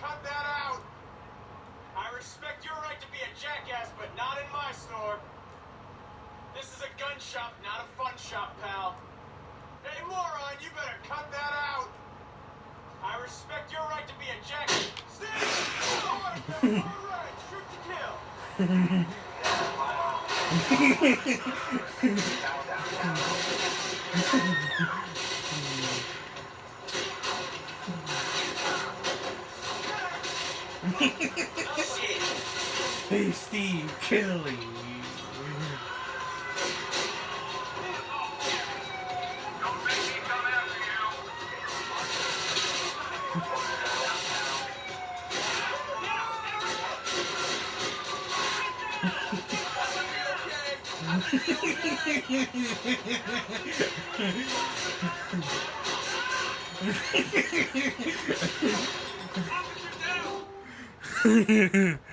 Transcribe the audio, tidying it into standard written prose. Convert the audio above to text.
cut that out. I respect your right to be a jackass, but not in my store. This is a gun shop, not a fun shop, pal. Hey, moron, you better cut that out. I respect your right to be a jackass. Steve! All right, shoot to kill. Hey, Steve, killing. Don't make me come after you. Hehehehe